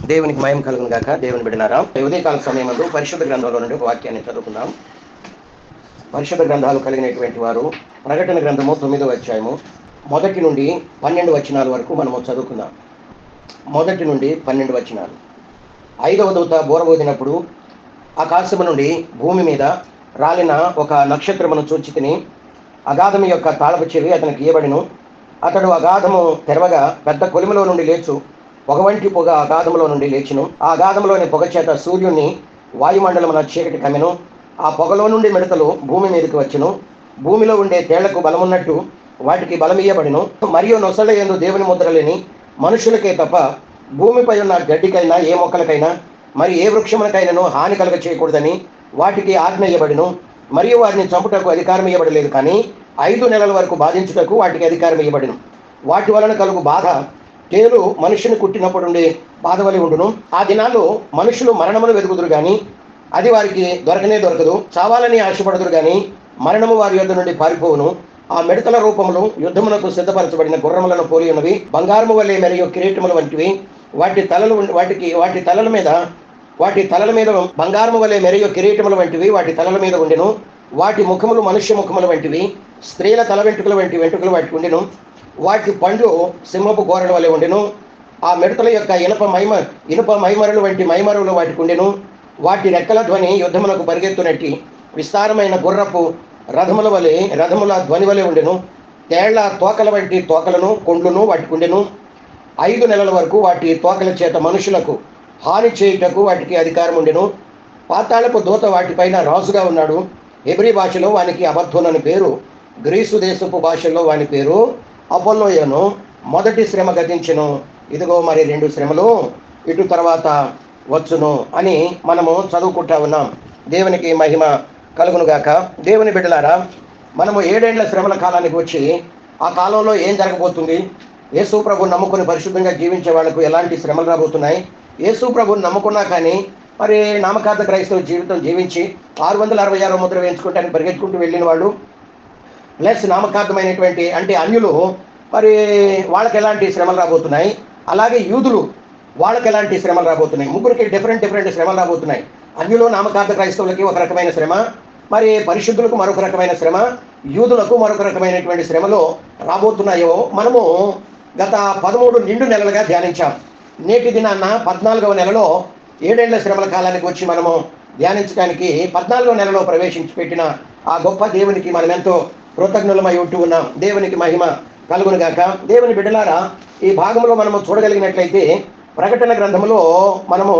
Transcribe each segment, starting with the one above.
దేవునికి మహిమ కలుగును గాక. దేవుని బిడ్డలారా, ఉదయకాల సమయమందు పరిశుద్ధ గ్రంథంలో నుండి ఒక వాక్యాన్ని చదువుకుందాం. పరిశుద్ధ గ్రంథాలు కలిగినటువంటి వారు ప్రకటన గ్రంథము 9వ అధ్యాయము 1 నుండి 12 వచనాల వరకు మనము చదువుకుందాం. 1 నుండి 12 వచనాలు. 5వ దూత బూరబోదినప్పుడు ఆకాశము నుండి భూమి మీద రాలిన ఒక నక్షత్రమును చూచి తిని, అగాధము యొక్క తాళపు చెవి అతనికి ఇయ్యబడిను. అతడు అగాధము తెరవగా పెద్ద కొలిమిలో నుండి లేచు పొగ వంటి పొగ అగాధములో నుండి లేచును. ఆ అగాధములోని పొగ చేత సూర్యుని వాయుమండలమున చీకటి కమ్మెను. ఆ పొగలో నుండి మిడతలు భూమి మీదకి వచ్చును. భూమిలో ఉండే తేళ్లకు బలమున్నట్టు వాటికి బలమియ్యబడిను. మరియు నొసళ్ళ యందు దేవుని ముద్ర లేని మనుషులకే తప్ప భూమిపై ఉన్న గడ్డికైనా ఏ మొక్కలకైనా మరి ఏ వృక్షములకైనాను హాని కలుగ చేయకూడదని వాటికి ఆజ్ఞ ఇయ్యబడిను. మరియు వాటిని చంపుటకు అధికారం ఇవ్వబడలేదు, కానీ 5 నెలల వరకు బాధించుటకు వాటికి అధికారం ఇవ్వబడిను. వాటి వలన కలుగు బాధ తేలు మనుషుని కుట్టినప్పుడు ఉండే బాధ వలె ఉండును. ఆ దినాల్లో మనుషులు మరణమును వెతుకుదురు గాని అది వారికి దొరకనే దొరకదు. చావాలని ఆశపడదురు గాని మరణము వారి యొద్ద నుండి పారిపోవును. ఆ మిడతల రూపములు యుద్ధమునకు సిద్ధపరచబడిన గుర్రములను పోలి ఉన్నవి. బంగారము వలె మరియు కిరీటములు వంటివి. వాటి తలల మీద బంగారము వలె మరియు కిరీటములు వంటివి వాటి తలల మీద ఉండెను. వాటి ముఖములు మనుష్య ముఖములు వంటివి. స్త్రీల తల వెంట్రుకలు వంటి వెంట్రుకలు వాటికి ఉండెను. వాటి పండ్లు సింహపు గోరల వలె ఉండెను. ఆ మిడతల యొక్క ఇనుప మైమరులు వంటి మైమరులు వాటికి ఉండెను. వాటి రెక్కల ధ్వని యుద్ధమునకు పరిగెత్తునట్టి విస్తారమైన గుర్రపు రథముల ధ్వని వలె ఉండెను. తేళ్ల తోకల వంటి తోకలను కొండ్లను వాటికి ఉండెను. 5 నెలల వరకు వాటి తోకల చేత మనుషులకు హాని చేయుటకు వాటికి అధికారం ఉండెను. పాతాళపు దూత వాటిపైన రాజుగా ఉన్నాడు. హెబ్రీ భాషలో వానికి అబద్దోను అని పేరు. గ్రీసు దేశపు భాషల్లో వాని పేరు అపోల్లోయను. మొదటి శ్రమ గతించెను, ఇదిగో మరి 2 శ్రమలు ఇటు తర్వాత వచ్చును అని మనము చదువుకుంటా ఉన్నాం. దేవునికి మహిమ కలుగును గాక. దేవుని బిడ్డలారా, మనము 7 ఏండ్ల శ్రమల కాలానికి వచ్చి ఆ కాలంలో ఏం జరగబోతుంది, యేసు ప్రభుని నమ్ముకుని పరిశుద్ధంగా జీవించే వాళ్లకు ఎలాంటి శ్రమలు రాబోతున్నాయి, యేసు ప్రభుని నమ్ముకున్నా కానీ మరి నామకార్థ క్రైస్తవ జీవితం జీవించి 666 ముద్ర వేయించుకుంటానికి పరిగెత్తుకుంటూ వెళ్ళిన వాళ్ళు ప్లస్ నామకార్థమైనటువంటి అంటే అన్యులు మరి వాళ్ళకి ఎలాంటి శ్రమలు రాబోతున్నాయి, అలాగే యూదులు వాళ్ళకి ఎలాంటి శ్రమలు రాబోతున్నాయి. ముగ్గురికి డిఫరెంట్ శ్రమలు రాబోతున్నాయి. అన్యులు నామకార్థ క్రైస్తవులకి ఒక రకమైన శ్రమ, మరి పరిశుద్ధులకు మరొక రకమైన శ్రమ, యూదులకు మరొక రకమైనటువంటి శ్రమలు రాబోతున్నాయో మనము గత 13 నిండు నెలలుగా ధ్యానించాం. నేటి దినాన్న 14వ నెలలో 7 ఏండ్ల శ్రమల కాలానికి వచ్చి మనము ధ్యానించడానికి 14వ నెలలో ప్రవేశించి పెట్టిన ఆ గొప్ప దేవునికి మనం ఎంతో కృతజ్ఞులమై ఉంటూ ఉన్నాం. దేవునికి మహిమ కలుగును గాక. దేవుని బిడ్డలారా, ఈ భాగంలో మనము చూడగలిగినట్లయితే ప్రకటన గ్రంథంలో మనము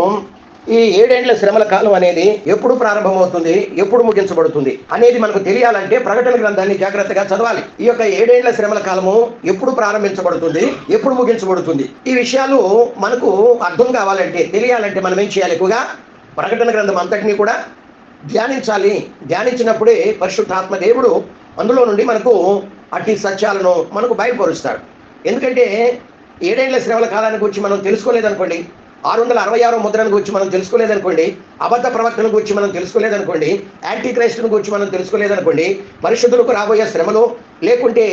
ఈ 7 ఏండ్ల శ్రమల కాలం అనేది ఎప్పుడు ప్రారంభమవుతుంది, ఎప్పుడు ముగించబడుతుంది అనేది మనకు తెలియాలంటే ప్రకటన గ్రంథాన్ని జాగ్రత్తగా చదవాలి. ఈ యొక్క 7 ఏండ్ల శ్రమల కాలము ఎప్పుడు ప్రారంభించబడుతుంది, ఎప్పుడు ముగించబడుతుంది, ఈ విషయాలు మనకు అర్థం కావాలంటే తెలియాలంటే మనం ఏం చేయాలి? ఎక్కువగా ప్రకటన గ్రంథం అంతటినీ కూడా ధ్యానించాలి. ధ్యానించినప్పుడే పరిశుద్ధాత్మ దేవుడు అందులో నుండి మనకు అట్టి సత్యాలను మనకు బయలుపరుస్తాడు. ఎందుకంటే 7 ఏండ్ల శ్రమల కాలానికి వచ్చి మనం తెలుసుకోలేదనుకోండి, 666 ముద్రను గురించి మనం తెలుసుకోలేదనుకోండి, అబద్ధ ప్రవక్తను గురించి మనం తెలుసుకోలేదనుకోండి, యాంటీ క్రైస్టును గురించి మనం తెలుసుకోలేదనుకోండి, పరిశుద్ధులకు రాబోయే శ్రమలు, లేకుంటే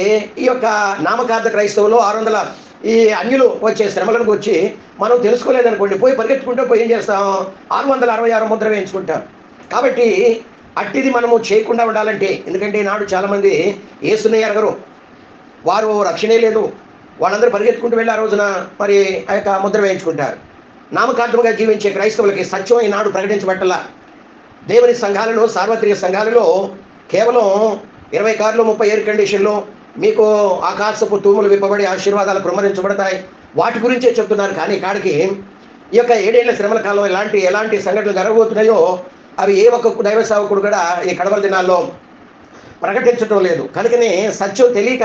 ఈ యొక్క నామకార్థ క్రైస్తవులు ఈ అన్యులు వచ్చే శ్రమలను గురించి మనం తెలుసుకోలేదనుకోండి, పరిగెత్తుకుంటూ పోయి ఏం చేస్తాం? 666 ముద్ర వేయించుకుంటాం. కాబట్టి అట్టిది మనము చేయకుండా ఉండాలంటే, ఎందుకంటే ఈనాడు చాలామంది యేసుని ఎరగరు, వారు రక్షణే లేదు, వాళ్ళందరూ పరిగెత్తుకుంటూ వెళ్ళి ఆ రోజున మరి ఆ యొక్క ముద్ర వేయించుకుంటారు. నామకార్థముగా జీవించే క్రైస్తవులకి సత్యం ఈనాడు ప్రకటించబట్టలా. దేవుని సంఘాలలో, సార్వత్రిక సంఘాలలో కేవలం 20 కార్లు 30 ఎయిర్ కండిషన్లు, మీకు ఆకాశపు తూములు విప్పబడి ఆశీర్వాదాలు కుమ్మరించబడతాయి, వాటి గురించే చెప్తున్నారు. కానీ కాడికి ఈ యొక్క 7 ఏండ్ల శ్రమల కాలం ఎలాంటి సంఘటనలు జరగబోతున్నాయో అవి ఏ ఒక్క దైవ సేవకుడు కూడా ఈ కడవల దినాల్లో ప్రకటించడం లేదు. కనుకనే సత్యం తెలియక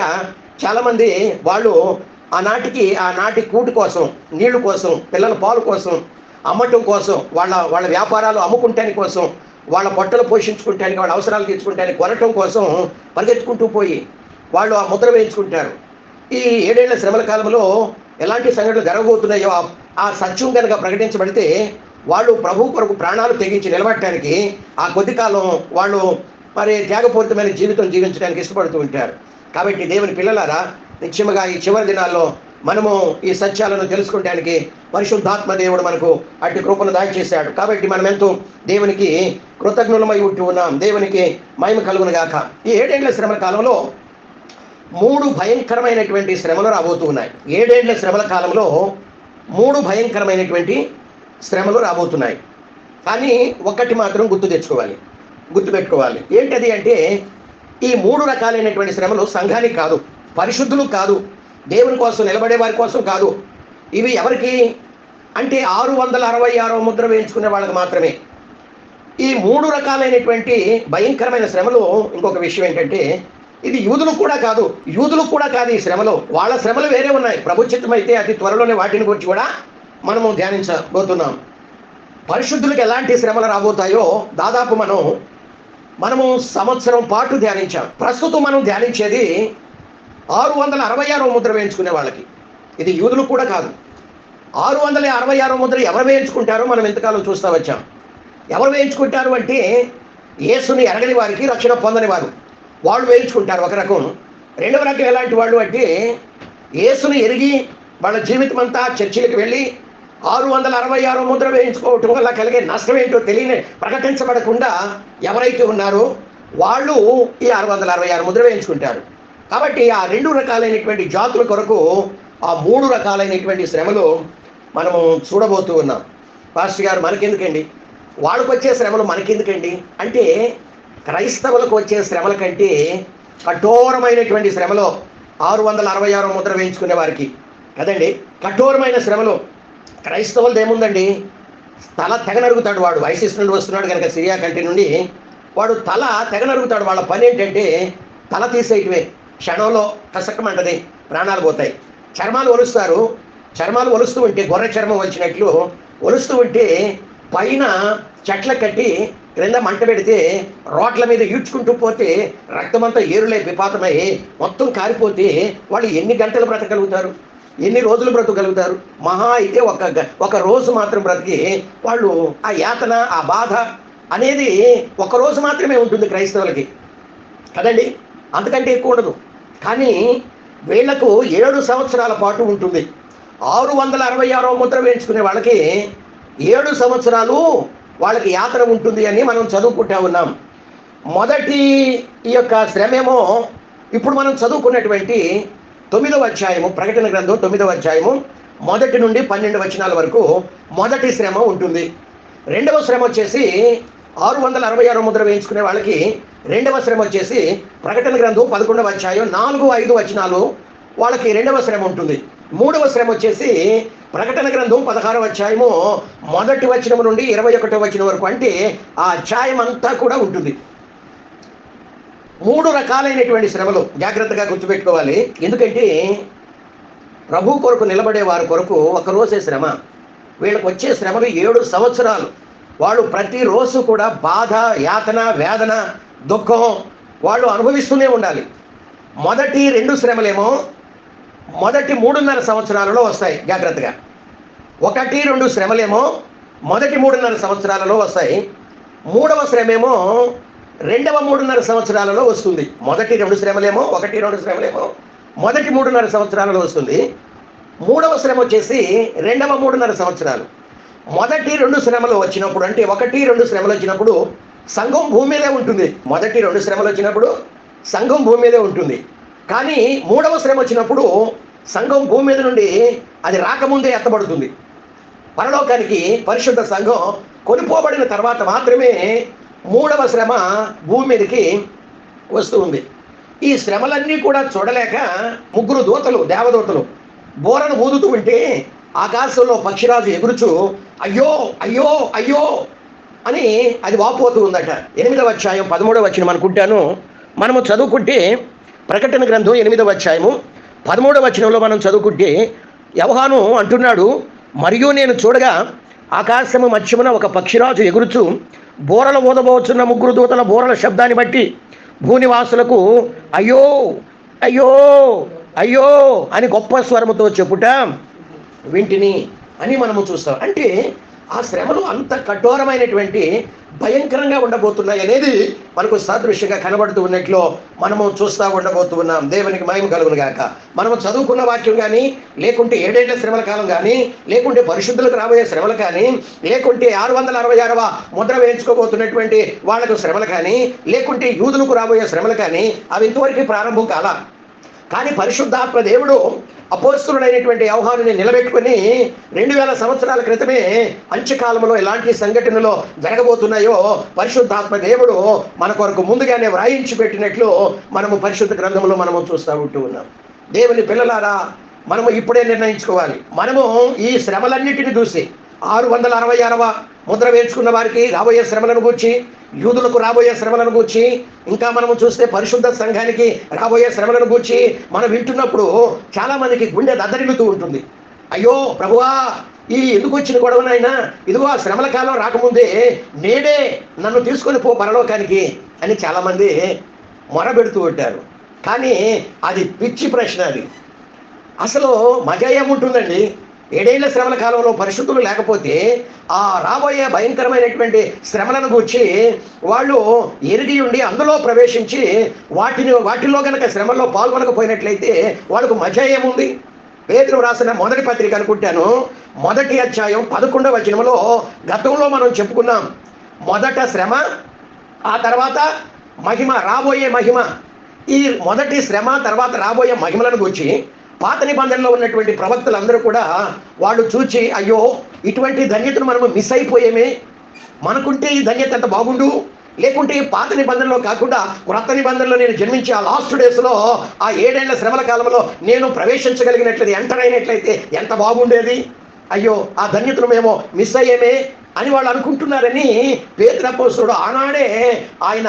చాలామంది వాళ్ళు ఆనాటి కూటి కోసం, నీళ్లు కోసం, పిల్లల పాలు కోసం, అమ్మటం కోసం, వాళ్ళ వ్యాపారాలు అమ్ముకుంటానికి కోసం, వాళ్ళ పొట్టలు పోషించుకుంటానికి, వాళ్ళ అవసరాలు తీర్చుకుంటానికి కొనటం కోసం పరిగెత్తుకుంటూ పోయి వాళ్ళు ఆ ముద్ర వేయించుకుంటారు. ఈ 7 ఏండ్ల శ్రమల కాలంలో ఎలాంటి సంఘటనలు జరగబోతున్నాయో ఆ సత్యం కనుక ప్రకటించబడితే వాళ్ళు ప్రభు కొరకు ప్రాణాలు తెగించి నిలబడటానికి ఆ కొద్ది కాలం వాళ్ళు మరి త్యాగపూరితమైన జీవితం జీవించడానికి ఇష్టపడుతూ ఉంటారు. కాబట్టి దేవుని పిల్లలారా, నిశ్చయముగా ఈ చివరి దినాల్లో మనము ఈ సత్యాలను తెలుసుకుంటానికి పరిశుద్ధాత్మ దేవుడు మనకు అట్టి కృపను దయచేశాడు. కాబట్టి మనం ఎంతో దేవునికి కృతజ్ఞులమై ఉంటూ ఉన్నాం. దేవునికి మహిమ కలుగును గాక. ఈ 7 ఏళ్ల శ్రమల కాలంలో 3 భయంకరమైనటువంటి శ్రమలు రాబోతూ ఉన్నాయి. 7 ఏళ్ల శ్రమల కాలంలో 3 భయంకరమైనటువంటి శ్రమలు రాబోతున్నాయి. కానీ ఒక్కటి మాత్రం గుర్తుపెట్టుకోవాలి. ఏంటది అంటే, ఈ 3 రకాలైనటువంటి శ్రమలు సంఘానికి కాదు, పరిశుద్ధులు కాదు, దేవుని కోసం నిలబడే వారి కోసం కాదు. ఇవి ఎవరికి అంటే 666వ ముద్ర వేయించుకునే వాళ్ళకి మాత్రమే. ఈ 3 రకాలైనటువంటి భయంకరమైన శ్రమలు, ఇంకొక విషయం ఏంటంటే, ఇది యూదులకు కూడా కాదు ఈ శ్రమలు. వాళ్ళ శ్రమలు వేరే ఉన్నాయి. ప్రభు చిత్తం అయితే అతి త్వరలోనే వాటిని గురించి కూడా మనము ధ్యానించబోతున్నాం. పరిశుద్ధులకు ఎలాంటి శ్రమలు రాబోతాయో దాదాపు మనము సంవత్సరం పాటు ధ్యానించాం. ప్రస్తుతం మనం ధ్యానించేది 666వ ముద్ర వేయించుకునే వాళ్ళకి. ఇది యూదులకు కూడా కాదు. 666వ ముద్ర ఎవరు వేయించుకుంటారో మనం ఎంతకాలం చూస్తూ వచ్చాం. ఎవరు వేయించుకుంటారు అంటే, యేసుని ఎరగని వారికి, రక్షణ పొందని వారు, వాళ్ళు వేయించుకుంటారు ఒక రకం. రెండవ రకం ఎలాంటి వాళ్ళు అంటే, యేసుని ఎరిగి వాళ్ళ జీవితం అంతా చర్చిలకు వెళ్ళి 666వ ముద్ర వేయించుకోవటం వల్ల కలిగే నష్టం ఏంటో ప్రకటించబడకుండా ఎవరైతే ఉన్నారో వాళ్ళు ఈ 666 ముద్ర వేయించుకుంటారు. కాబట్టి ఆ 2 రకాలైనటువంటి జాతుల కొరకు ఆ 3 రకాలైనటువంటి శ్రమలు మనము చూడబోతూ ఉన్నాం. పాస్టర్ గారు, మనకెందుకండి వాళ్ళకు వచ్చే శ్రమలు, మనకెందుకండి అంటే, క్రైస్తవులకు వచ్చే శ్రమల కంటే కఠోరమైనటువంటి శ్రమలో 666 ముద్ర వేయించుకునే వారికి కదండి, కఠోరమైన శ్రమలు. క్రైస్తవులది ఏముందండి, తల తెగ నరుగుతాడు వాడు. ఐసిస్ నుండి వస్తున్నాడు కనుక, సిరియా కంట్రీ నుండి, వాడు తల తెగ నరుగుతాడు. వాళ్ళ పని ఏంటంటే తల తీసేయటమే. క్షణంలో కసక్కమంటది, ప్రాణాలు పోతాయి. చర్మాలు ఒలుస్తారు. చర్మాలు ఒలుస్తూ ఉంటే, గొర్రె చర్మం వచ్చినట్లు ఒలుస్తూ ఉంటే, పైన చెట్ల కట్టి క్రింద మంట పెడితే రోడ్ల మీద ఈడ్చుకుంటూ పోతే రక్తమంతా ఏరులై విపాతమై మొత్తం కారిపోతే వాళ్ళు ఎన్ని గంటలు బ్రతకగలుగుతారు, ఎన్ని రోజులు బ్రతకగలుగుతారు? మహా అయితే ఒక రోజు మాత్రం బ్రతికి వాళ్ళు ఆ యాతన, ఆ బాధ అనేది ఒక రోజు మాత్రమే ఉంటుంది క్రైస్తవులకి కదండి, అంతకంటే ఎక్కువ ఉండదు. కానీ వీళ్లకు 7 సంవత్సరాల పాటు ఉంటుంది. 666వ ముద్ర వేయించుకునే వాళ్ళకి 7 సంవత్సరాలు వాళ్ళకి యాత్ర ఉంటుంది అని మనం చదువుకుంటా ఉన్నాం. మొదటి ఈ యొక్క శ్రమేమో ఇప్పుడు మనం చదువుకున్నటువంటి 9వ అధ్యాయము, ప్రకటన గ్రంథం 9వ అధ్యాయము 1 నుండి 12 వచనాల వరకు మొదటి శ్రమ ఉంటుంది. రెండవ శ్రమ వచ్చేసి 666 ముద్ర వేయించుకునే వాళ్ళకి రెండవ శ్రమ వచ్చేసి ప్రకటన గ్రంథం 11వ అధ్యాయం 4-5 వచనాలు వాళ్ళకి రెండవ శ్రమ ఉంటుంది. మూడవ శ్రమ వచ్చేసి ప్రకటన గ్రంథం 16వ అధ్యాయము 1వ వచనం నుండి 21వ వచనం వరకు, అంటే ఆ అధ్యాయం అంతా కూడా ఉంటుంది. 3 రకాలైనటువంటి శ్రమలు జాగ్రత్తగా గుర్తుపెట్టుకోవాలి. ఎందుకంటే ప్రభు కొరకు నిలబడే వారి కొరకు ఒక రోజే శ్రమ. వీళ్ళకి వచ్చే శ్రమలు 7 సంవత్సరాలు. వాళ్ళు ప్రతిరోజు కూడా బాధ, యాతన, వేదన, దుఃఖం వాళ్ళు అనుభవిస్తూనే ఉండాలి. మొదటి 2 శ్రమలేమో మొదటి 3.5 సంవత్సరాలలో వస్తాయి. జాగ్రత్తగా 1-2 శ్రమలేమో మొదటి 3.5 సంవత్సరాలలో వస్తాయి. మూడవ శ్రమేమో రెండవ 3.5 సంవత్సరాలలో వస్తుంది. మొదటి 2 శ్రమలేమో 1-2 శ్రమలేమో మొదటి 3.5 సంవత్సరాలలో వస్తుంది. మూడవ శ్రమ వచ్చేసి రెండవ 3.5 సంవత్సరాలు. మొదటి 2 శ్రమలు వచ్చినప్పుడు, అంటే 1-2 శ్రమలు వచ్చినప్పుడు సంఘం భూమి మీదే ఉంటుంది. మొదటి 2 శ్రమలు వచ్చినప్పుడు సంఘం భూమి మీదే ఉంటుంది. కానీ మూడవ శ్రమ వచ్చినప్పుడు సంఘం భూమి మీద నుండి అది రాకముందే ఎత్తబడుతుంది పరలోకానికి. పరిశుద్ధ సంఘం కొనిపోబడిన తర్వాత మాత్రమే మూడవ శ్రమ భూమి మీదకి వస్తూ ఉంది. ఈ శ్రమలన్నీ కూడా చూడలేక 3 దూతలు, దేవదూతలు బోరను ఊదుతూ ఉంటే ఆకాశంలో పక్షిరాజు ఎగురుచు అయ్యో అయ్యో అయ్యో అని అది వాపోతూ ఉందట. 8వ అధ్యాయం 13వ వచనం అనుకుంటాను మనము చదువుకుంటే, ప్రకటన గ్రంథం 8వ అధ్యాయము 13వ వచనంలో మనం చదువుకుంటే యోహాను అంటున్నాడు, మరియు నేను చూడగా ఆకాశము మధ్యమున ఒక పక్షిరాజు ఎగురుచు బోరలు ఊదబోచున్న 3 దూతల బోరల శబ్దాన్ని బట్టి భూనివాసులకు అయ్యో అయ్యో అయ్యో అని గొప్ప స్వరముతో చెప్పుట వింటిని అని మనము చూస్తాం. అంటే ఆ శ్రమలు అంత కఠోరమైనటువంటి భయంకరంగా ఉండబోతున్నాయి అనేది మనకు సాదృశ్యంగా కనబడుతూ ఉన్నట్లు మనము చూస్తూ ఉండబోతూ ఉన్నాం. దేవునికి మహిమ కలుగును గాక. మనము చదువుకున్న వాక్యం కానీ, లేకుంటే 7 ఏళ్ల శ్రమల కాలం కానీ, లేకుంటే పరిశుద్ధులకు రాబోయే శ్రమలు కానీ, లేకుంటే 666వ ముద్ర వేయించుకోబోతున్నటువంటి వాళ్లకు శ్రమలు కానీ, లేకుంటే యూదులకు రాబోయే శ్రమలు కానీ అవి ఇంతవరకు ప్రారంభం కాలా. కానీ పరిశుద్ధాత్మ దేవుడు అపోస్తలుడైనటువంటి యోహానుని నిలబెట్టుకుని 2000 సంవత్సరాల క్రితమే అంత్యకాలంలో ఎలాంటి సంఘటనలు జరగబోతున్నాయో పరిశుద్ధాత్మ దేవుడు మన కొరకు ముందుగానే వ్రాయించి పెట్టినట్లు మనము పరిశుద్ధ గ్రంథంలో మనము చూస్తూ ఉంటూ ఉన్నాం. దేవుని పిల్లలారా, మనము ఇప్పుడే నిర్ణయించుకోవాలి. మనము ఈ శ్రమలన్నిటిని చూసి 666వ ముద్ర వేయించుకున్న వారికి రాబోయే శ్రమలను గూర్చి, యూదులకు రాబోయే శ్రమలను గూర్చి, ఇంకా మనము చూస్తే పరిశుద్ధ సంఘానికి రాబోయే శ్రమలను గూర్చి మనం వింటున్నప్పుడు చాలా మందికి గుండె దద్దరిల్లుతూ ఉంటుంది. అయ్యో ప్రభువా, ఈ ఎందుకు వచ్చిన గొడవనైనా, ఇదిగో ఆ శ్రమల కాలం రాకముందే నేడే నన్ను తీసుకొని పో పరలోకానికి అని చాలామంది మొరబెడుతూ ఉంటారు. కానీ అది పిచ్చి ప్రశ్న. అది అసలు మజా ఏముంటుందండి? 7 ఏళ్ల శ్రమల కాలంలో పరిశుద్ధులు లేకపోతే ఆ రాబోయే భయంకరమైనటువంటి శ్రమలను గూర్చి వాళ్ళు ఎరిగి ఉండి అందులో ప్రవేశించి వాటిలో కనుక శ్రమల్లో పాల్గొనకపోయినట్లయితే వాళ్ళకు మజా ఏముంది? పేతురు రాసిన మొదటి పత్రిక అనుకుంటాను, 1వ అధ్యాయం 11వ వచనంలో గతంలో మనం చెప్పుకున్నాం. మొదట శ్రమ, ఆ తర్వాత మహిమ, రాబోయే మహిమ. ఈ మొదటి శ్రమ తర్వాత రాబోయే మహిమలను గూర్చి పాత నిబంధనలో ఉన్నటువంటి ప్రవక్తలందరూ కూడా వాళ్ళు చూచి, అయ్యో ఇటువంటి ధన్యతను మనము మిస్ అయిపోయేమే, మనకుంటే ఈ ధన్యత ఎంత బాగుండు, లేకుంటే పాత నిబంధనలో కాకుండా క్రొత్త నిబంధనలో నేను జన్మించి ఆ లాస్ట్ డేస్లో ఆ 7 ఏళ్ల శ్రమల కాలంలో నేను ప్రవేశించగలిగినట్లయితే, ఎంటర్ అయినట్లయితే ఎంత బాగుండేది, అయ్యో ఆ ధన్యతను మేము మిస్ అయ్యేమే అని వాళ్ళు అనుకుంటున్నారని పేతురు అపోస్తలుడు ఆనాడే ఆయన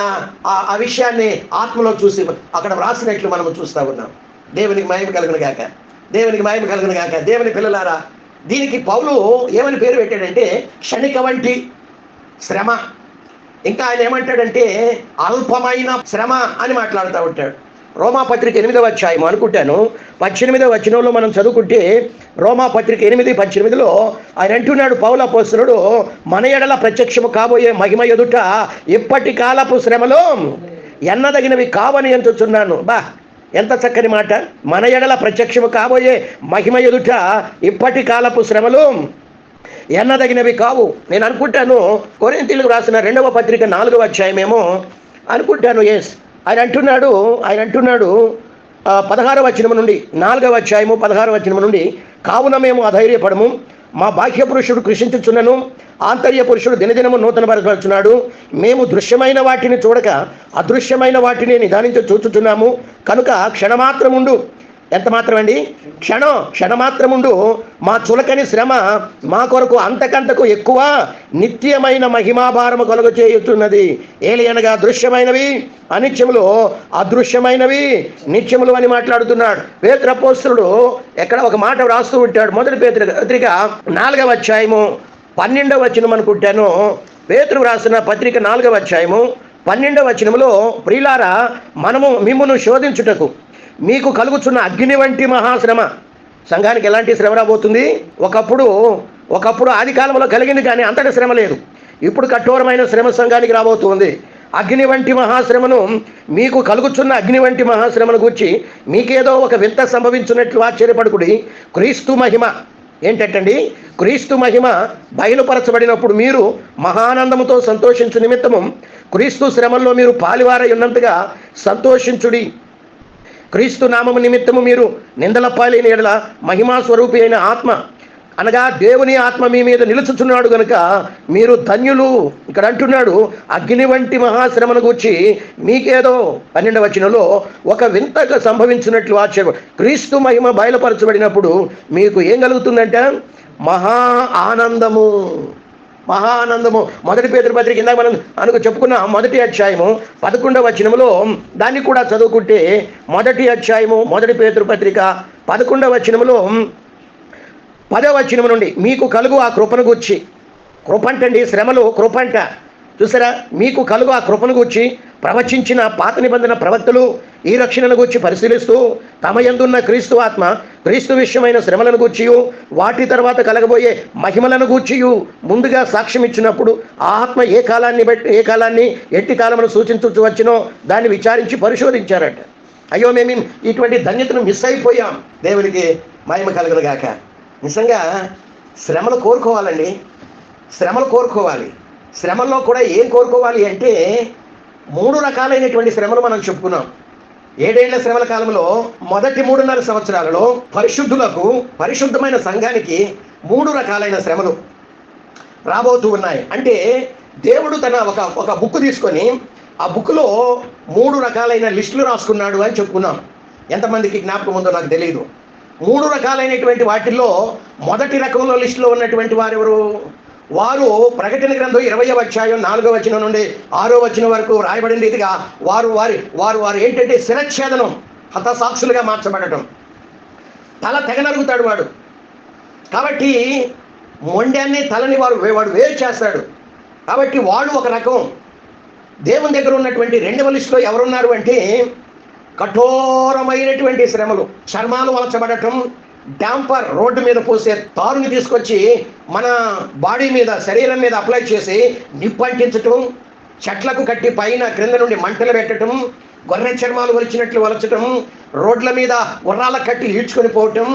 ఆ విషయాన్ని ఆత్మలో చూసి అక్కడ వ్రాసినట్లు మనము చూస్తూ ఉన్నాం. దేవునికి మహిమ కలుగును గాక. దేవునికి మహిమ కలుగును గాక. దేవుని పిల్లలారా, దీనికి పౌలు ఏమని పేరు పెట్టాడంటే క్షణిక వంటి శ్రమ. ఇంకా ఆయన ఏమంటాడంటే అల్పమైన శ్రమ అని మాట్లాడుతూ ఉంటాడు. రోమాపత్రిక 8వ అధ్యాయం అనుకుంటాను 18వ వచనంలో మనం చదువుకుంటే, రోమాపత్రిక 8:18లో ఆయన అంటున్నాడు, పౌలు అపోస్తలుడు, మన ఎడల ప్రత్యక్షము కాబోయే మహిమ ఎదుట ఇప్పటి కాలపు శ్రమలో ఎన్నదగినవి కావని ఎంచుచున్నాను. ఎంత చక్కని మాట! మన ఎడల ప్రత్యక్షము కాబోయే మహిమ ఎదుట ఇప్పటి కాలపు శ్రమలు ఎన్నదగినవి కావు. నేను అనుకుంటాను కొరింథీయులకు రాసిన 2వ పత్రిక 4వ అధ్యాయమేమో అనుకుంటాను. ఆయన అంటున్నాడు 16వ వచనం నుండి, 4వ అధ్యాయము 16వ వచనం నుండి, కావున మేము అధైర్యపడము, మా బాహ్య పురుషుడు కృషించుచున్నను, ఆంతర్య పురుషుడు దినదినము నూతనపరచుచున్నాడు. మేము దృశ్యమైన వాటిని చూడక అదృశ్యమైన వాటిని నిదానించి చూచుచున్నాము. కనుక క్షణమాత్రముండు, ఎంత మాత్రం అండి? క్షణమాత్రముండు మా చులకని శ్రమ మా కొరకు అంతకంతకు ఎక్కువ నిత్యమైన మహిమాభారము కలుగ చేయుచున్నది. ఏలయనగా దృశ్యమైనవి అనిత్యములు, అదృశ్యమైనవి నిత్యములు అని మాట్లాడుతున్నాడు. పేతురు అపోస్తలుడు ఎక్కడ ఒక మాట వ్రాస్తూ ఉంటాడు. మొదటి పేతురు పత్రిక 4వ అధ్యాయము 12వ వచనం అనుకుంటాను. పేతురు రాసిన పత్రిక 4వ అధ్యాయము 12వ వచనములో, ప్రియులారా, మనము మిమ్మును శోధించుటకు మీకు కలుగుచున్న అగ్ని వంటి మహాశ్రమ. సంఘానికి ఎలాంటి శ్రమ రాబోతుంది? ఒకప్పుడు ఆది కాలంలో కలిగింది, కానీ అంతటి శ్రమ లేదు. ఇప్పుడు కఠోరమైన శ్రమ సంఘానికి రాబోతుంది. అగ్ని వంటి మహాశ్రమను, మీకు కలుగుచున్న అగ్ని వంటి మహాశ్రమను గూర్చి మీకేదో ఒక వింత సంభవించినట్లు ఆశ్చర్యపడుకుడి. క్రీస్తు మహిమ ఏంటంటండి? క్రీస్తు మహిమ బయలుపరచబడినప్పుడు మీరు మహానందముతో సంతోషించు నిమిత్తము క్రీస్తు శ్రమల్లో మీరు పాలివారై ఉన్నంతగా సంతోషించుడి. క్రీస్తు నామము నిమిత్తము మీరు నిందల పాలైన ఎడల మహిమా స్వరూపి అయిన ఆత్మ, అనగా దేవుని ఆత్మ మీ మీద నిలుచుచున్నాడు గనుక మీరు ధన్యులు. ఇక్కడ అంటున్నాడు అగ్ని వంటి మహాశ్రమను గూర్చి మీకేదో 12వ వచనంలో ఒక వింతగా సంభవించినట్లు ఆశ్చర్యం. క్రీస్తు మహిమ బయలుపరచబడినప్పుడు మీకు ఏం కలుగుతుందంటే మహానందము. మొదటి పేతురు పత్రిక ఇందాక మనం చెప్పుకున్న 1వ అధ్యాయము 11వ వచనంలో దాన్ని కూడా చదువుకుంటే, 1వ అధ్యాయము మొదటి పేతురు పత్రిక 11వ వచనంలో 10వ వచనం నుండి మీకు కలుగు ఆ కృపను గూర్చి, కృపంటండి శ్రమలు, కృపంట చూసారా, మీకు కలుగు ఆ కృపను గూర్చి ప్రవచించిన పాత నిబంధన ప్రవక్తలు ఈ రక్షణను గూర్చి పరిశీలిస్తూ తమ యందున్న క్రీస్తు ఆత్మ క్రీస్తు విషయమైన శ్రమలను గూర్చియు వాటి తర్వాత కలగబోయే మహిమలను గూర్చియు ముందుగా సాక్ష్యం ఇచ్చినప్పుడు ఆ ఆత్మ ఏ కాలాన్ని ఎట్టి కాలమును సూచించు వచ్చినో దాన్ని విచారించి పరిశోధించారట. అయ్యో మేము ఇటువంటి ధన్యతను మిస్ అయిపోయాం. దేవునికి మహిమ కలుగును గాక. నిజంగా శ్రమలు కోరుకోవాలండి, శ్రమలు కోరుకోవాలి. శ్రమల్లో కూడా ఏం కోరుకోవాలి అంటే 3 రకాలైనటువంటి శ్రమలు మనం చెప్పుకున్నాం. 7 ఏళ్ల శ్రమల కాలంలో మొదటి 3.5 సంవత్సరాలలో పరిశుద్ధులకు, పరిశుద్ధమైన సంఘానికి 3 రకాలైన శ్రమలు రాబోతూ ఉన్నాయి. అంటే దేవుడు తన ఒక బుక్ తీసుకొని ఆ బుక్లో 3 రకాలైన లిస్టులు రాసుకున్నాడు అని చెప్పుకున్నాం. ఎంతమందికి జ్ఞాపకం ఉందో నాకు తెలియదు. 3 రకాలైనటువంటి వాటిల్లో మొదటి రకంలో లిస్టులో ఉన్నటువంటి వారెవరు? వారు ప్రకటన గ్రంథం 20వ అధ్యాయం 4వ వచనం నుండి 6వ వచనం వరకు రాయబడింది. ఇదిగా వారు ఏంటంటే శిరచ్ఛేదనం, హతసాక్షులుగా మార్చబడటం. తల తెగ నరుగుతాడు వాడు. కాబట్టి మొండాన్ని తలని వాడు వేరు చేస్తాడు. కాబట్టి వాడు ఒక రకం. దేవుని దగ్గర ఉన్నటువంటి 2వ లిస్టులో ఎవరున్నారు అంటే కఠోరమైనటువంటి శ్రమలు, చర్మాలు వలచబడటం, డాంపర్ రోడ్డు మీద పోసే తారుని తీసుకొచ్చి మన బాడీ మీద, శరీరం మీద అప్లై చేసి నిప్పంటించటం, చెట్లకు కట్టి పైన క్రింద నుండి మంటలు పెట్టడం, గొర్రె చర్మాలు వలచటం, రోడ్ల మీద గుర్రాల కట్టి ఈడ్చుకొని పోవటం,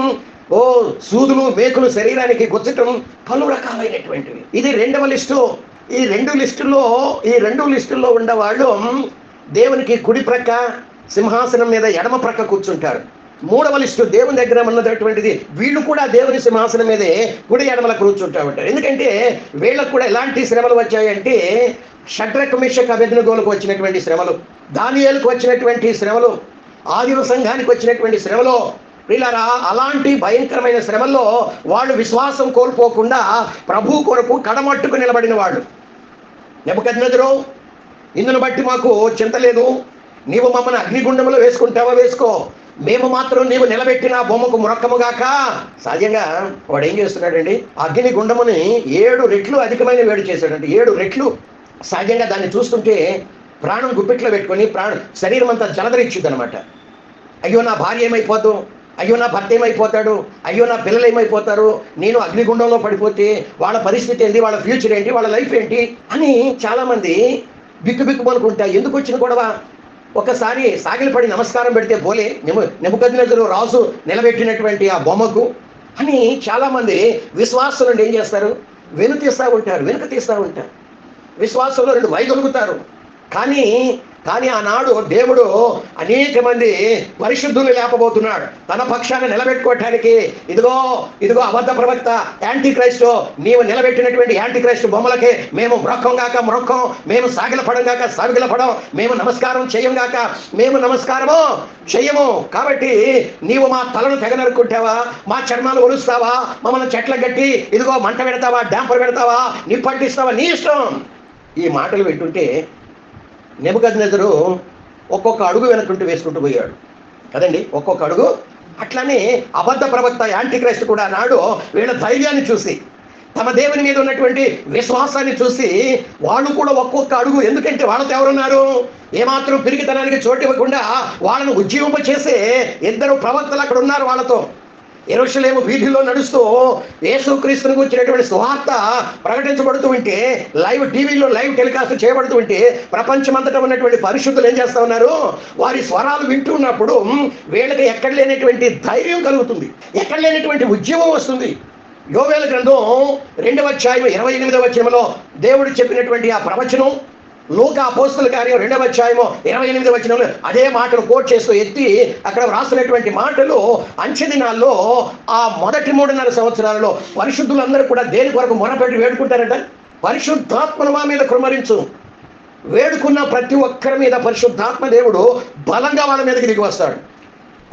సూదులు మేకులు శరీరానికి గుచ్చటం, పలు రకాలైనటువంటివి. ఇది 2వ లిస్టు. ఈ 2 లిస్టుల్లో ఉండేవాళ్ళు దేవునికి కుడి ప్రక్క సింహాసనం మీద ఎడమ ప్రక్క కూర్చుంటారు. 3వ లిస్టు దేవుని దగ్గర ఉన్నటువంటిది. వీళ్ళు కూడా దేవుని సింహాసనం మీదే కుడి ఎడమల కూర్చుంటా ఉంటారు. ఎందుకంటే వీళ్ళకు కూడా ఎలాంటి శ్రమలు వచ్చాయంటే షడ్రక్ మేషక్ అబేద్నెగోలకు వచ్చినటువంటి శ్రమలు, దానియేలుకు వచ్చినటువంటి శ్రమలు, ఆదిమ సంఘానికి వచ్చినటువంటి శ్రమలు. వీళ్ళరా అలాంటి భయంకరమైన శ్రమల్లో వాళ్ళు విశ్వాసం కోల్పోకుండా ప్రభు కొరకు కడమట్టుకు నిలబడిన వాళ్ళు. నెబుకద్నెజరు, ఇందును బట్టి మాకు చింత లేదు, నీవు మమ్మల్ని అగ్నిగుండంలో వేసుకుంటావా వేసుకో, మేము మాత్రం నీవు నిలబెట్టిన బొమ్మకు మురక్కముగాక. సహజంగా వాడు ఏం చేస్తున్నాడండి, అగ్ని గుండముని 7 రెట్లు అధికమైన వేడి చేశాడంటే 7 రెట్లు. సహజంగా దాన్ని చూస్తుంటే ప్రాణం గుప్పిట్లో పెట్టుకొని శరీరం అంతా జలధరిచ్చుద్ది అనమాట. అయ్యో నా భార్య ఏమైపోతావు, అయ్యో నా భర్త ఏమైపోతాడు, అయ్యో నా పిల్లలు ఏమైపోతారు, నేను అగ్నిగుండంలో పడిపోతే వాళ్ళ పరిస్థితి ఏంటి, వాళ్ళ ఫ్యూచర్ ఏంటి, వాళ్ళ లైఫ్ ఏంటి అని చాలామంది బిక్కుబిక్కుమనుకుంటా. ఎందుకు వచ్చిన గొడవ? ఒకసారి సాగిలపడి నమస్కారం పెడితే పోలే నెబుకద్నెజరు రాజు నిలబెట్టినటువంటి ఆ బొమ్మకు అని చాలామంది విశ్వాసులను ఏం చేస్తారు, వెనుక తీస్తూ ఉంటారు. విశ్వాసంలో 2 వైదొలుగుతారు. కానీ ఆనాడు దేవుడు అనేక మంది పరిశుద్ధులు లేపబోతున్నాడు తన పక్షాన్ని నిలబెట్టుకోవటానికి. ఇదిగో అబద్ధ ప్రవక్త యాంటీ క్రైస్ట్, నీవు నిలబెట్టినటువంటి యాంటీ క్రైస్ట్ బొమ్మలకే మేము మొరక్కం, మేము సాగిలపడం, మేము నమస్కారం చెయ్యము. కాబట్టి నీవు మా తలను తెగ నరుక్కుంటావా, మా చర్మాలు ఒలుస్తావా, మమ్మల్ని చెట్ల గట్టి ఇదిగో మంట పెడతావా, డాంపర్ పెడతావా, నిప్పంటిస్తావా, నీ ఇష్టం. ఈ మాటలు వింటుంటే నెబుకద్నెజరు ఒక్కొక్క అడుగు వెనక్కుంటూ వేసుకుంటూ పోయాడు కదండి, ఒక్కొక్క అడుగు. అట్లనే అబద్ధ ప్రవక్త యాంటీ క్రైస్ట్ కూడా నాడు వీళ్ళ ధైర్యాన్ని చూసి, తమ దేవుని మీద ఉన్నటువంటి విశ్వాసాన్ని చూసి వాళ్ళు కూడా ఒక్కొక్క అడుగు, ఎందుకంటే వాళ్ళతో ఎవరున్నారు, ఏమాత్రం పిరిగితనానికి చోటు ఇవ్వకుండా వాళ్ళను ఉజ్జీవింపచేసే 2 ప్రవక్తలు అక్కడ ఉన్నారు. వాళ్ళతో యెరూషలేము వీధిలో నడుస్తూ యేసుక్రీస్తుని గురించినటువంటి సువార్త ప్రకటించబడుతూ ఉంటే, టీవీలో లైవ్ టెలికాస్ట్ చేయబడుతూ ఉంటే ప్రపంచమంతటా ఉన్నటువంటి పరిశుద్ధులు ఏం చేస్తా ఉన్నారు, వారి స్వరాలు వింటున్నప్పుడు వీళ్ళకి ఎక్కడ లేనటువంటి ధైర్యం కలుగుతుంది, ఎక్కడ లేనటువంటి ఉద్యమం వస్తుంది. యోవేలు గ్రంథం 2వ అధ్యాయం 28వ వచనంలో దేవుడు చెప్పినటువంటి ఆ ప్రవచనం, లూకా అపోస్తల కార్యం 2వ అధ్యాయం 28వ వచనంలో అదే మాటను కోట్ చేస్తూ ఎత్తి అక్కడ వ్రాసినటువంటి మాటలు, అంచె దినాల్లో ఆ మొదటి 3.5 సంవత్సరాలలో పరిశుద్ధులందరూ కూడా దేని కొరకు మొరపెట్టి వేడుకుంటారట, పరిశుద్ధాత్మను మా మీద కుమ్మరించు. వేడుకున్న ప్రతి ఒక్కరి మీద పరిశుద్ధాత్మ దేవుడు బలంగా వాళ్ళ మీదకి దిగి వస్తాడు.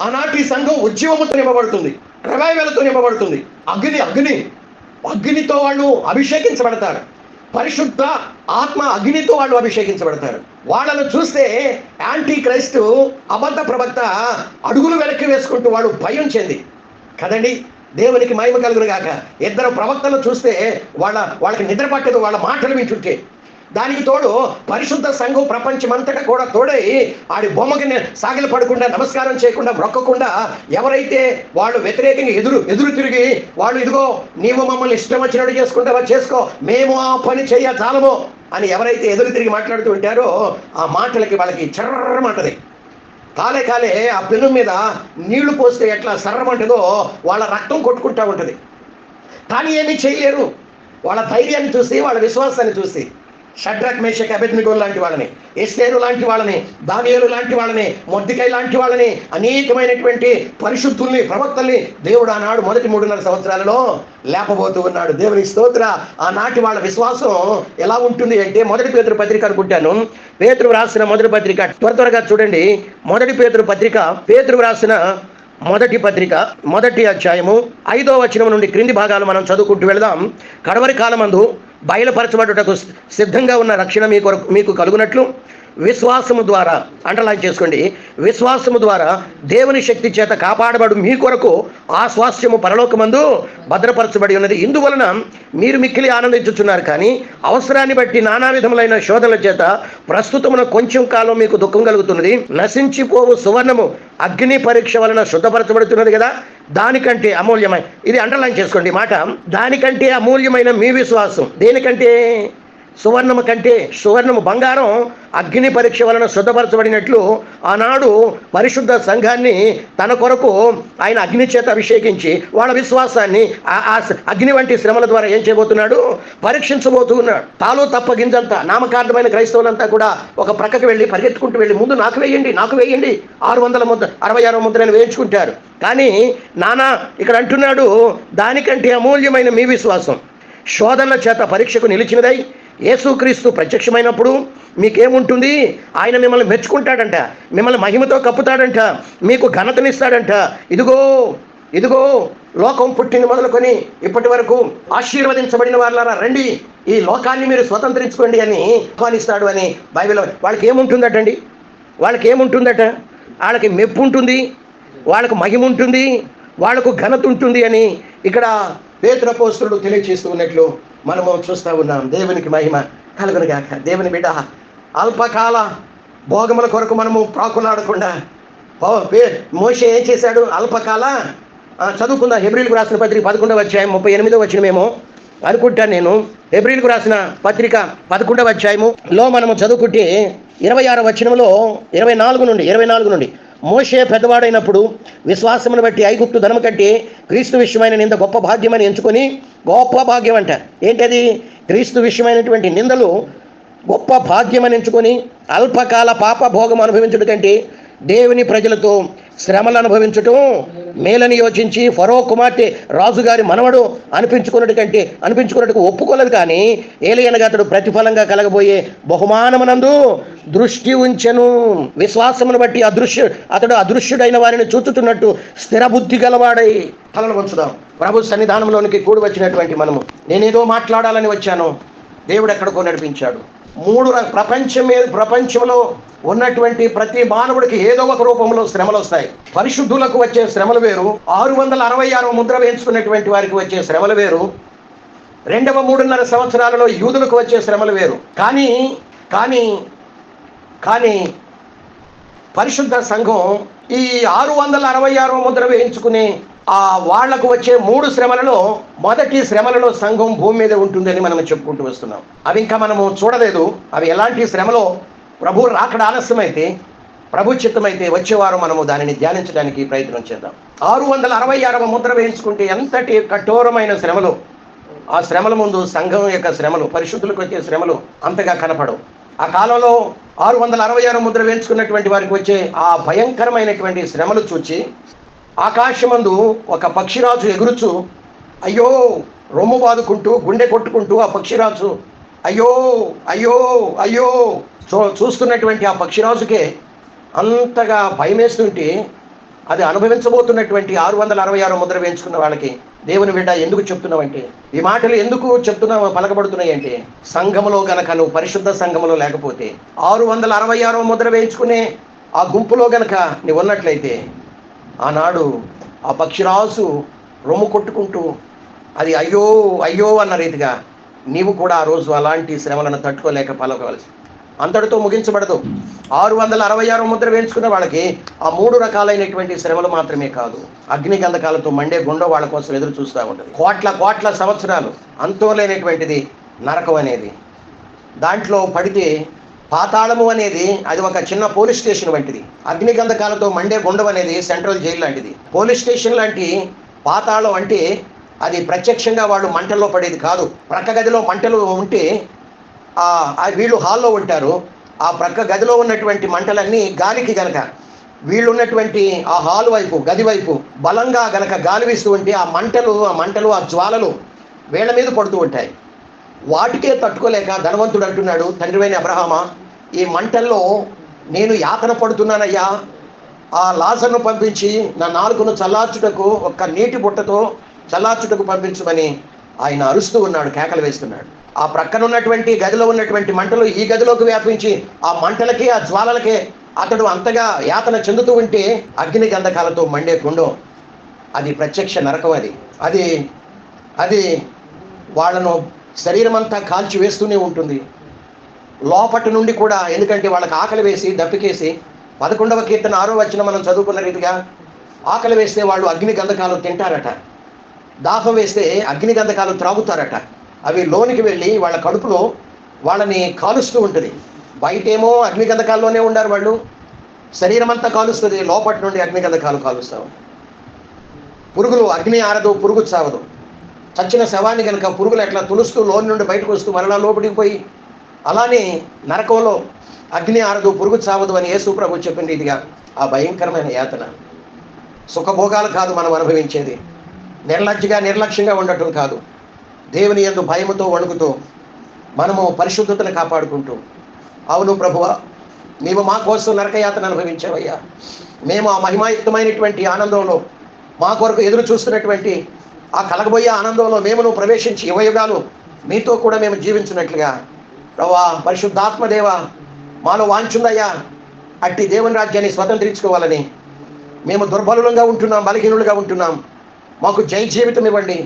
ఆనాటి సంఘం ఉద్యమముతో నింపబడుతుంది, రివైవల్తో నింపబడుతుంది. అగ్నితో వాళ్ళు అభిషేకించబడతారు. పరిశుద్ధ ఆత్మ అగ్నితో వాళ్ళు అభిషేకించబడతారు. వాళ్ళను చూస్తే యాంటీ క్రైస్తు అబద్ధ ప్రవక్త అడుగులు వెనక్కి వేసుకుంటూ వాడు భయం చెంది కదండి. దేవునికి మహిమ కలుగును గాక. 2 ప్రవక్తలు చూస్తే వాళ్ళకి నిద్ర పట్టదు వాళ్ళ మాటలు వింటుంటే. దానికి తోడు పరిశుద్ధ సంఘం ప్రపంచమంతటా కూడా తోడై ఆడి బొమ్మకి సాగిల పడకుండా, నమస్కారం చేయకుండా, మొక్కకుండా, ఎవరైతే వాళ్ళు వ్యతిరేకంగా ఎదురు తిరిగి వాళ్ళు ఇదిగో నీవు మమ్మల్ని ఇష్టం వచ్చినట్టు చేసుకుంటావా చేసుకో, మేము ఆ పని చాలము అని ఎవరైతే ఎదురు తిరిగి మాట్లాడుతూ ఉంటారో ఆ మాటలకి వాళ్ళకి చర్రమంటది. కాలే ఆ పెను మీద నీళ్లు పోస్తే ఎట్లా సర్రమంటదో వాళ్ళ రక్తం కొట్టుకుంటా ఉంటుంది. కానీ ఏమీ చేయలేరు. వాళ్ళ ధైర్యాన్ని చూసి, వాళ్ళ విశ్వాసాన్ని చూసి షడ్రక్, మేషక్, అబేద్నెగో లాంటి వాళ్ళని, ఎస్తేరు లాంటి వాళ్ళని, దానియేలు లాంటి వాళ్ళని, మొర్దెకై లాంటి వాళ్ళని, అనేకమైనటువంటి పరిశుద్ధుల్ని, ప్రవక్తల్ని దేవుడు ఆనాడు మొదటి 3.5 సంవత్సరాలలో లేపబోతూ ఉన్నాడు. దేవుని స్తోత్ర. ఆనాటి వాళ్ళ విశ్వాసం ఎలా ఉంటుంది అంటే, మొదటి పేతురు పత్రిక అనుకుంటాను, పేతురు రాసిన మొదటి పత్రిక త్వరగా చూడండి. మొదటి పేతురు పత్రిక, పేతురు రాసిన మొదటి పత్రిక 1వ అధ్యాయము 5వ వచనం నుండి క్రింది భాగాలు మనం చదువుకుంటూ వెళదాం. కడవరి కాలమందు బయలుపరచబడుటకు సిద్ధంగా ఉన్న రక్షణ మీకు కలుగునట్లు విశ్వాసము ద్వారా, అండర్లైన్ చేసుకోండి, విశ్వాసము ద్వారా దేవుని శక్తి చేత కాపాడబడు మీ కొరకు ఆ స్వాస్థ్యము పరలోకమందు భద్రపరచబడి ఉన్నది. ఇందువలన మీరు మిక్కిలి ఆనందించుచున్నారు. కానీ అవసరాన్ని బట్టి నానా విధములైన శోధనల చేత ప్రస్తుతమున కొంచెం కాలం మీకు దుఃఖం కలుగుతున్నది. నశించిపోవు సువర్ణము అగ్ని పరీక్ష వలన శుద్ధపరచబడుతున్నది కదా, దానికంటే అమూల్యమైన, ఇది అండర్లైన్ చేసుకోండి మాట, దానికంటే అమూల్యమైన మీ విశ్వాసం. దేనికంటే? సువర్ణము కంటే. సువర్ణము, బంగారం అగ్ని పరీక్ష వలన శుద్ధపరచబడినట్లు ఆనాడు పరిశుద్ధ సంఘాన్ని తన కొరకు ఆయన అగ్ని చేత అభిషేకించి వాళ్ళ విశ్వాసాన్ని ఆ అగ్ని వంటి శ్రమల ద్వారా ఏం చేయబోతున్నాడు? పరీక్షించబోతూ ఉన్నాడు. తాలు తప్ప గింజంతా నామకార్థమైన క్రైస్తవులంతా కూడా ఒక ప్రక్కకు వెళ్ళి పరిగెత్తుకుంటూ వెళ్ళి ముందు నాకు వేయండి 600 ముద్ర 66వ ముద్రని వేయించుకుంటారు. కానీ నానా ఇక్కడ అంటున్నాడు, దానికంటే అమూల్యమైన మీ విశ్వాసం శోధనల చేత పరీక్షకు నిలిచినదై యేసుక్రీస్తు ప్రత్యక్షమైనప్పుడు మీకేముంటుంది? ఆయన మిమ్మల్ని మెచ్చుకుంటాడంట, మిమ్మల్ని మహిమతో కప్పుతాడంట, మీకు ఘనతనిస్తాడంట. ఇదిగో లోకం పుట్టిన మొదలుకొని ఇప్పటి వరకు ఆశీర్వదించబడిన వాళ్ళారా, రండి ఈ లోకాన్ని మీరు స్వతంత్రించుకోండి అని ఆహ్వానిస్తాడు అని బైబిల్. వాళ్ళకి ఏముంటుందట? వాళ్ళకి మెప్పు ఉంటుంది, వాళ్ళకు మహిమ ఉంటుంది, వాళ్ళకు ఘనత ఉంటుంది అని ఇక్కడ పేతురు అపోస్తలుడు తెలియజేస్తూ ఉన్నట్లు మనము చూస్తూ ఉన్నాం. దేవునికి మహిమ కలుగునుగాక. దేవుని బిడ్డ, అల్పకాల భోగముల కొరకు మనము ప్రాకులాడకుండా మోషే ఏం చేశాడు? అల్పకాల చదువుకుందాం. హెబ్రీయులకు రాసిన పత్రిక 11వ అధ్యాయం 38వ వచనమేమో అనుకుంటాను నేను. హెబ్రీయులకు రాసిన పత్రిక 11వ అధ్యాయములో మనము చదువుకుంటే 26వ వచనంలో 24 నుండి మోషే పెద్దవాడైనప్పుడు విశ్వాసమును బట్టి ఐగుప్తు ధనము కంటే క్రీస్తు విషయమైన నింద గొప్ప భాగ్యమని ఎంచుకొని, గొప్ప భాగ్యం అంట ఏంటది? క్రీస్తు విషయమైనటువంటి నిందలు గొప్ప భాగ్యమని ఎంచుకొని అల్పకాల పాప భోగం అనుభవించడం కంటే దేవుని ప్రజలతో శ్రమలు అనుభవించటం మేలని యోచించి ఫరో కుమార్తె రాజుగారి మనవడు అనిపించుకున్నట్టుకు ఒప్పుకోలేదు. కానీ ఏలయనగా అతడు ప్రతిఫలంగా కలగబోయే బహుమానమునందు దృష్టి ఉంచెను. విశ్వాసమును బట్టి అతడు అదృశ్యుడైన వారిని చూచుతున్నట్టు స్థిర బుద్ధి గలవాడై. తలను వంచుదాం. ప్రభు సన్నిధానంలోనికి కూడి వచ్చినటువంటి మనము, నేనేదో మాట్లాడాలని వచ్చాను, దేవుడు ఎక్కడికో నడిపించాడు. ప్రపంచంలో ఉన్నటువంటి ప్రతి మానవుడికి ఏదో ఒక రూపంలో శ్రమలు వస్తాయి. పరిశుద్ధులకు వచ్చే శ్రమలు వేరు, 666వ ముద్ర వేయించుకున్నటువంటి వారికి వచ్చే శ్రమలు వేరు, 3.5 సంవత్సరాలలో యూదులకు వచ్చే శ్రమలు వేరు. కానీ పరిశుద్ధ సంఘం ఈ 666వ ముద్ర వేయించుకునే వాళ్లకు వచ్చే 3 శ్రమలలో మొదటి శ్రమలలో సంఘం భూమి మీద ఉంటుందని మనం చెప్పుకుంటూ వస్తున్నాం. అవి ఇంకా మనము చూడలేదు. అవి ఎలాంటి శ్రమలో ప్రభు రాకడ ఆలస్యమైతే, ప్రభు చిత్తమైతే వచ్చేవారు మనము దానిని ధ్యానించడానికి ప్రయత్నం చేద్దాం. 666వ ముద్ర వేయించుకుంటే ఎంతటి కఠోరమైన శ్రమలు! ఆ శ్రమల ముందు సంఘం యొక్క శ్రమలు, పరిశుద్ధులకు వచ్చే శ్రమలు అంతగా కనపడవు. ఆ కాలంలో 666 ముద్ర వేయించుకున్నటువంటి వారికి వచ్చే ఆ భయంకరమైనటువంటి శ్రమలు చూచి ఆకాశమందు ఒక పక్షిరాజు ఎగురుచు అయ్యో రొమ్ము బాదుకుంటూ గుండె కొట్టుకుంటూ ఆ పక్షిరాజు అయ్యో అయ్యో అయ్యో చూస్తున్నటువంటి ఆ పక్షిరాజుకే అంతగా భయమేస్తుంటే, అది అనుభవించబోతున్నటువంటి 666 ముద్ర వేయించుకున్న వాళ్ళకి దేవుని బిడ్డ ఎందుకు చెప్తున్నావంటే, ఈ మాటలు ఎందుకు చెప్తున్నావు పలకబడుతున్నాయి అంటే, సంఘములో గనక నువ్వు పరిశుద్ధ సంఘములో లేకపోతే, 666 ముద్ర వేయించుకునే ఆ గుంపులో గనక నువ్వు ఉన్నట్లయితే, ఆనాడు ఆ పక్షిరాజు రొమ్ము కొట్టుకుంటూ అది అయ్యో అయ్యో అన్న రీతిగా నీవు కూడా ఆ రోజు అలాంటి శ్రమలను తట్టుకోలేక పలకవలసి అంతటితో ముగించబడదు. 666 ముద్ర వేయించుకున్న వాళ్ళకి ఆ 3 రకాలైనటువంటి శ్రమలు మాత్రమే కాదు, అగ్ని గంధకాలతో మండే గుండె వాళ్ళ కోసం ఎదురు చూస్తూ ఉంటుంది. కోట్ల సంవత్సరాలు అంతో లేనటువంటిది నరకం అనేది. దాంట్లో పడితే పాతాళము అనేది అది ఒక చిన్న పోలీస్ స్టేషన్ వంటిది. అగ్ని గంధకాలతో మండే గుండం అనేది సెంట్రల్ జైలు లాంటిది. పోలీస్ స్టేషన్ లాంటి పాతాళం అంటే అది ప్రత్యక్షంగా వాళ్ళు మంటల్లో పడేది కాదు. ప్రక్క గదిలో మంటలు ఉంటే వీళ్ళు హాల్లో ఉంటారు. ఆ ప్రక్క గదిలో ఉన్నటువంటి మంటలన్నీ గాలికి గనక వీళ్ళు ఉన్నటువంటి ఆ హాల్ వైపు గది వైపు బలంగా గనక గాలి వీస్తూ ఉంటే ఆ మంటలు ఆ జ్వాలలు వీళ్ళ మీద పడుతూ ఉంటాయి. వాటికే తట్టుకోలేక ధనవంతుడు అంటున్నాడు, తండ్రివైన అబ్రహామా, ఈ మంటల్లో నేను యాతన పడుతున్నానయ్యా, ఆ లాజరును పంపించి నా నాలుకను చల్లార్చుటకు ఒక్క నీటి బుట్టతో చల్లార్చుటకు పంపించమని ఆయన అరుస్తూ ఉన్నాడు, కేకలు వేస్తున్నాడు. ఆ ప్రక్కన ఉన్నటువంటి గదిలో ఉన్నటువంటి మంటలు ఈ గదిలోకి వ్యాపించి ఆ మంటలకే ఆ జ్వాలలకే అతడు అంతగా యాతన చెందుతూ ఉంటే అగ్ని గంధకాలతో మండే కుండం అది ప్రత్యక్ష నరకం. అది వాళ్ళను శరీరం అంతా కాల్చి వేస్తూనే ఉంటుంది. లోపటి నుండి కూడా, ఎందుకంటే వాళ్ళకి ఆకలి వేసి దప్పికేసి 11వ కీర్తన 6వ వచనం మనం చదువుకున్న రీతిగా ఆకలి వేస్తే వాళ్ళు అగ్ని గంధకాలు తింటారట, దాహం వేస్తే అగ్ని గంధకాలు త్రాగుతారట. అవి లోనికి వెళ్ళి వాళ్ళ కడుపులో వాళ్ళని కాలుస్తూ ఉంటుంది. బయటేమో అగ్ని గంధకాల్లోనే ఉండారు వాళ్ళు, శరీరం అంతా కాలుస్తుంది, లోపటి నుండి అగ్ని గంధకాలు కాలుస్తూ ఉంటాయి. పురుగులు అగ్ని ఆరదు, పురుగు చావదు. చచ్చిన శవాన్ని కనుక పురుగులు ఎట్లా తులుస్తూ లోని నుండి బయటకు వస్తూ మరలా లోపలికి పోయి, అలానే నరకంలో అగ్ని ఆరదు, పురుగు చావదు అని యేసు ప్రభు చెప్పిన రీతిగా ఆ భయంకరమైన యాతన సుఖభోగాలు కాదు మనం అనుభవించేది. నిర్లక్ష్యంగా ఉండటం కాదు, దేవుని యందు భయముతో వణుకుతూ మనము పరిశుద్ధతను కాపాడుకుంటూ, అవును ప్రభువా, నీవు మా కోసం నరకయాతన అనుభవించావయ్యా, మేము ఆ మహిమాయుక్తమైనటువంటి ఆనందంలో మా కొరకు ఎదురు చూస్తున్నటువంటి ఆ కలగబోయే ఆనందంలో మేము ప్రవేశించి యుగయుగాలు మీతో కూడా మేము జీవించినట్లుగా ప్రభువా, పరిశుద్ధాత్మదేవ మాలో వాంచుందయ్యా, అట్టి దేవుని రాజ్యాన్ని స్వతంత్రించుకోవాలని. మేము దుర్బలులుగా ఉంటున్నాం, బలహీనులుగా ఉంటున్నాం, మాకు జై జీవితం ఇవ్వండి,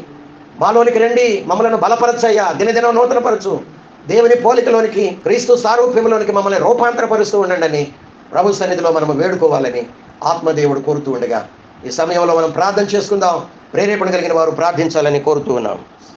మాలోనికి రండి, మమ్మల్ని బలపరచయ్యా, దినదినం నూతనపరచు, దేవుని పోలికలోనికి క్రీస్తు సారూప్యంలోనికి మమ్మల్ని రూపాంతరపరుస్తూ ఉండండి అని ప్రభు సన్నిధిలో మనం వేడుకోవాలని ఆత్మదేవుడు కోరుతూ ఉండగా ఈ సమయంలో మనం ప్రార్థన చేసుకుందాం. ప్రేరేపణ కలిగిన వారు ప్రార్థించాలని కోరుతూ ఉన్నాం.